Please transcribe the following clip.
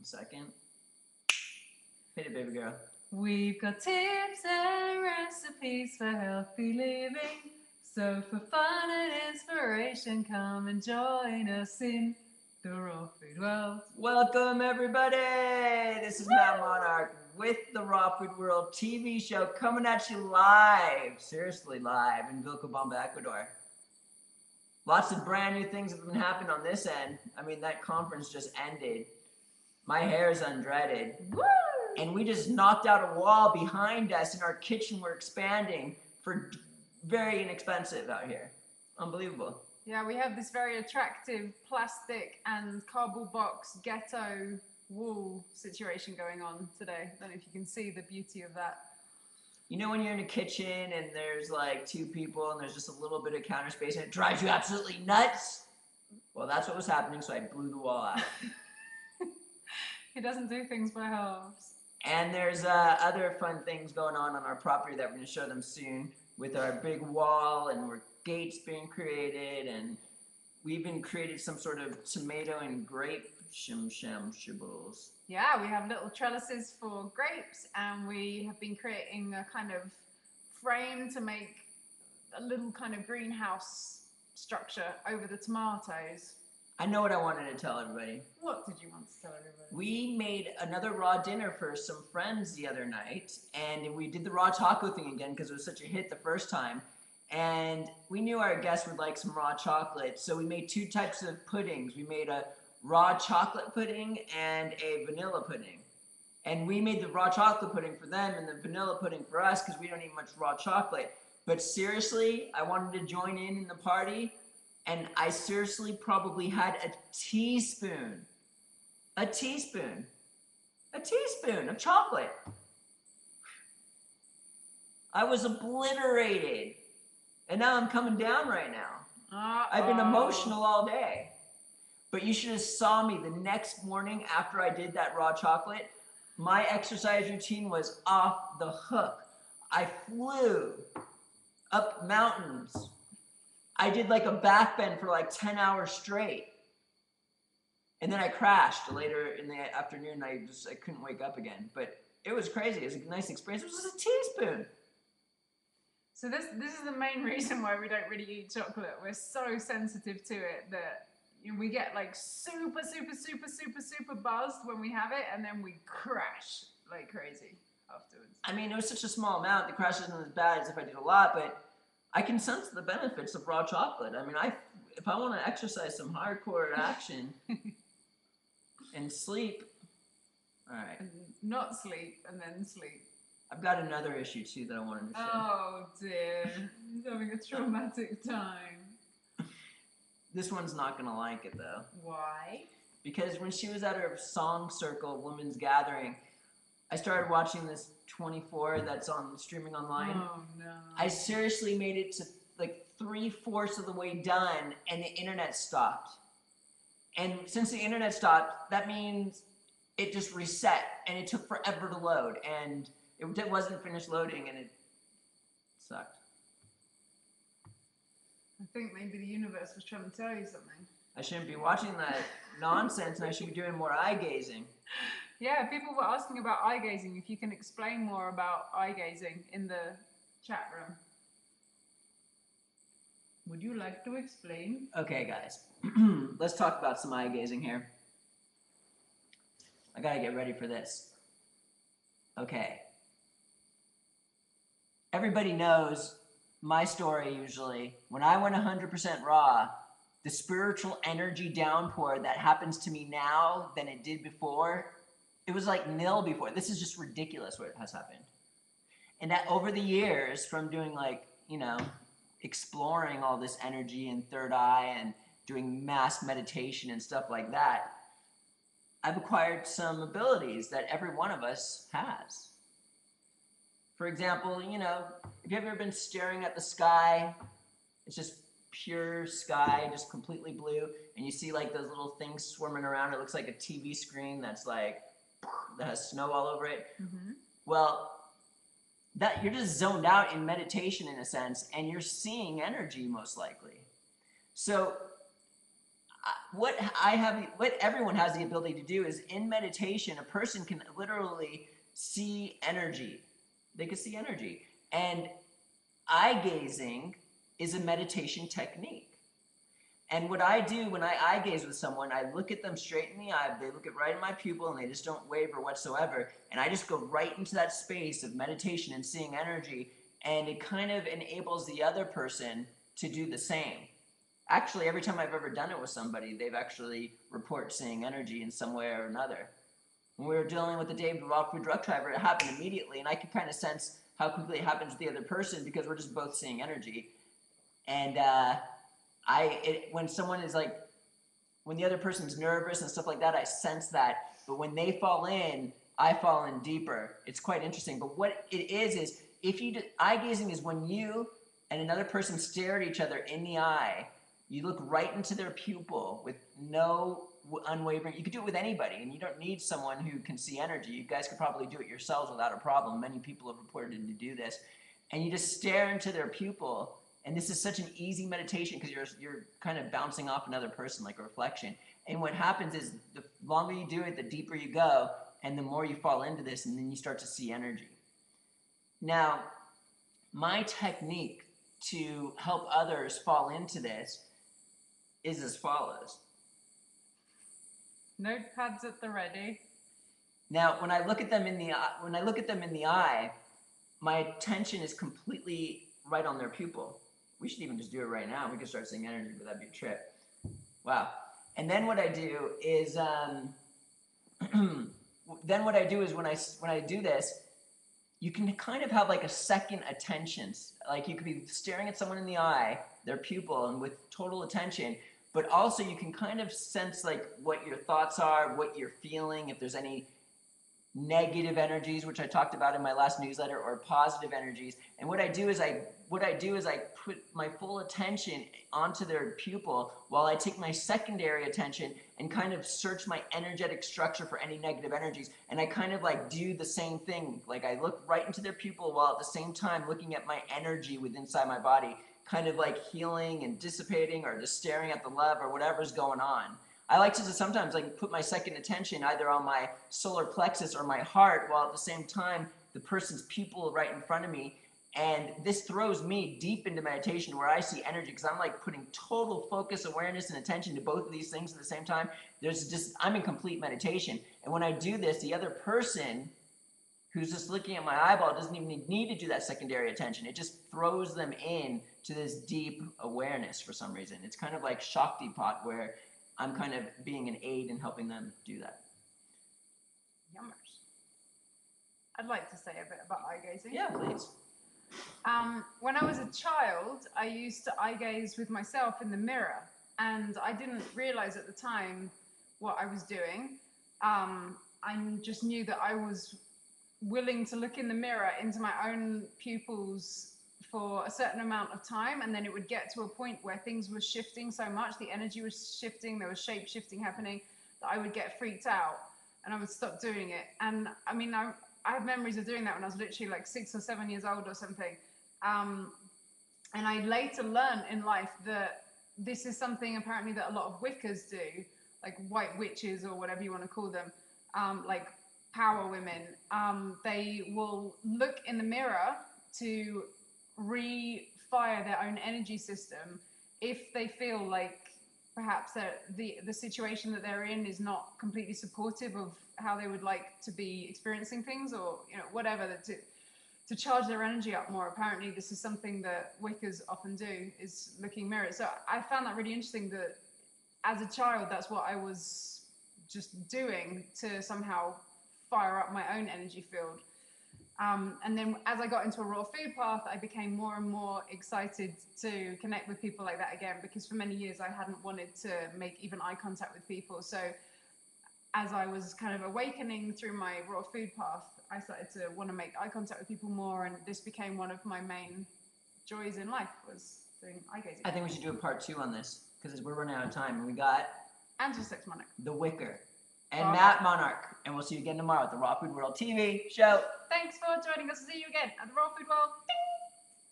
second. Hit it, baby girl. We've got tips and recipes for healthy living. So for fun and inspiration, come and join us in the raw food world. Welcome, everybody. This is Matt Monarch with the Raw Food World TV show coming at you live, seriously live, in Vilcabamba, Ecuador. Lots of brand new things have been happening on this end. I mean, that conference just ended. My hair's undreaded. Woo! And we just knocked out a wall behind us in our kitchen. We're expanding for very inexpensive out here. Unbelievable. Yeah, we have this very attractive plastic and cardboard box ghetto wall situation going on today. I don't know if you can see the beauty of that. You know when you're in a kitchen and there's like two people and there's just a little bit of counter space and it drives you absolutely nuts? Well, that's what was happening, so I blew the wall out. He doesn't do things by halves. And there's other fun things going on our property that we're going to show them soon with our big wall, and we're gates being created, and we even created some sort of tomato and grape shibbles. Yeah, we have little trellises for grapes, and we have been creating a kind of frame to make a little kind of greenhouse structure over the tomatoes. I know what I wanted to tell everybody. What did you want to tell everybody? We made another raw dinner for some friends the other night, and we did the raw taco thing again because it was such a hit the first time. And we knew our guests would like some raw chocolate, so we made two types of puddings. We made a raw chocolate pudding and a vanilla pudding. And we made the raw chocolate pudding for them and the vanilla pudding for us because we don't eat much raw chocolate. But seriously, I wanted to join in the party, and I seriously probably had a teaspoon of chocolate. I was obliterated. And now I'm coming down right now. I've been emotional all day. But you should have saw me the next morning after I did that raw chocolate. My exercise routine was off the hook. I flew up mountains. I did like a back bend for like 10 hours straight. And then I crashed later in the afternoon. I couldn't wake up again. But it was crazy. It was a nice experience. It was just a teaspoon. So this is the main reason why we don't really eat chocolate. We're so sensitive to it that we get like super buzzed when we have it, and then we crash like crazy afterwards. I mean, it was such a small amount. The crash isn't as bad as if I did a lot, but I can sense the benefits of raw chocolate. I mean, if I want to exercise some hardcore action and sleep, all right. And not sleep and then sleep. I've got another issue too that I wanted to share. Oh dear, he's having a traumatic time. This one's not gonna like it though. Why? Because when she was at her song circle, women's gathering, I started watching this 24 that's on streaming online. Oh no. I seriously made it to like 3/4 of the way done, and the internet stopped. And since the internet stopped, that means it just reset, and it took forever to load, and it wasn't finished loading, and it sucked. I think maybe the universe was trying to tell you something. I shouldn't be watching that nonsense, and I should be doing more eye gazing. Yeah, people were asking about eye gazing. If you can explain more about eye gazing in the chat room. Would you like to explain? Okay, guys. Let's talk about some eye gazing here. I gotta get ready for this. Okay. Everybody knows my story usually. When I went 100% raw, the spiritual energy downpour that happens to me now than it did before, it was like nil before. This is just ridiculous what has happened. And that over the years, from doing like, exploring all this energy and third eye and doing mass meditation and stuff like that, I've acquired some abilities that every one of us has. For example, if you've ever been staring at the sky, it's just pure sky, just completely blue, and you see like those little things swarming around. It looks like a TV screen that's like, that has snow all over it. Mm-hmm. Well, that you're just zoned out in meditation in a sense, and you're seeing energy most likely. So what everyone has the ability to do is in meditation, a person can literally see energy. They can see energy. And eye gazing is a meditation technique. And what I do when I eye gaze with someone, I look at them straight in the eye, they look at right in my pupil and they just don't waver whatsoever. And I just go right into that space of meditation and seeing energy. And it kind of enables the other person to do the same. Actually, every time I've ever done it with somebody, they've actually report seeing energy in some way or another. When we were dealing with the David Raw Food Drug Driver, it happened immediately, and I could kind of sense how quickly it happens with the other person because we're just both seeing energy. And when someone is like, when the other person's nervous and stuff like that, I sense that. But when they fall in, I fall in deeper. It's quite interesting. But what it is if you eye gazing is when you and another person stare at each other in the eye. You look right into their pupil with no unwavering. You could do it with anybody, and you don't need someone who can see energy. You guys could probably do it yourselves without a problem. Many people have reported to do this. And you just stare into their pupil. And this is such an easy meditation because you're kind of bouncing off another person like a reflection. And what happens is the longer you do it, the deeper you go, and the more you fall into this, and then you start to see energy. Now, my technique to help others fall into this is as follows. Notepads at the ready. Now, when I look at them in the eye, my attention is completely right on their pupil. We should even just do it right now. We can start seeing energy, but that'd be a trip. Wow. And then what I do is, when I do this, you can kind of have like a second attention. Like you could be staring at someone in the eye, their pupil, and with total attention. But also you can kind of sense like what your thoughts are, what you're feeling, if there's any negative energies, which I talked about in my last newsletter, or positive energies. And what I do is I put my full attention onto their pupil while I take my secondary attention and kind of search my energetic structure for any negative energies. And I kind of like do the same thing. Like I look right into their pupil while at the same time looking at my energy within inside my body, kind of like healing and dissipating, or just staring at the love or whatever's going on. I like to sometimes like put my second attention either on my solar plexus or my heart, while at the same time the person's pupil right in front of me. And this throws me deep into meditation where I see energy because I'm like putting total focus, awareness, and attention to both of these things at the same time. I'm in complete meditation. And when I do this, the other person who's just looking at my eyeball doesn't even need to do that secondary attention. It just throws them in to this deep awareness for some reason. It's kind of like Shaktipat, where I'm kind of being an aid in helping them do that. Yummers. I'd like to say a bit about eye gazing. Yeah, please. When I was a child, I used to eye gaze with myself in the mirror, and I didn't realize at the time what I was doing. I just knew that I was willing to look in the mirror into my own pupils for a certain amount of time, and then it would get to a point where things were shifting so much, the energy was shifting, there was shape shifting happening, that I would get freaked out and I would stop doing it. And I mean, I have memories of doing that when I was literally like 6 or 7 years old or something. And I later learned in life that this is something apparently that a lot of Wiccas do, like white witches or whatever you want to call them, like power women. They will look in the mirror to refire their own energy system if they feel like perhaps the situation that they're in is not completely supportive of how they would like to be experiencing things, or whatever, to charge their energy up more. Apparently this is something that Wiccas often do, is looking mirrors. So I found that really interesting, that as a child that's what I was just doing to somehow fire up my own energy field. And then as I got into a raw food path, I became more and more excited to connect with people like that again, because for many years I hadn't wanted to make even eye contact with people. So as I was kind of awakening through my raw food path, I started to want to make eye contact with people more, and this became one of my main joys in life, was doing eye gazing. I think we should do a part 2 on this, because we're running out of time, and we got Angela Sex Monarch, the Wicker, and Matt Monarch, and we'll see you again tomorrow at the Raw Food World TV show. Thanks for joining us. See you again at the Raw Food World. Ding!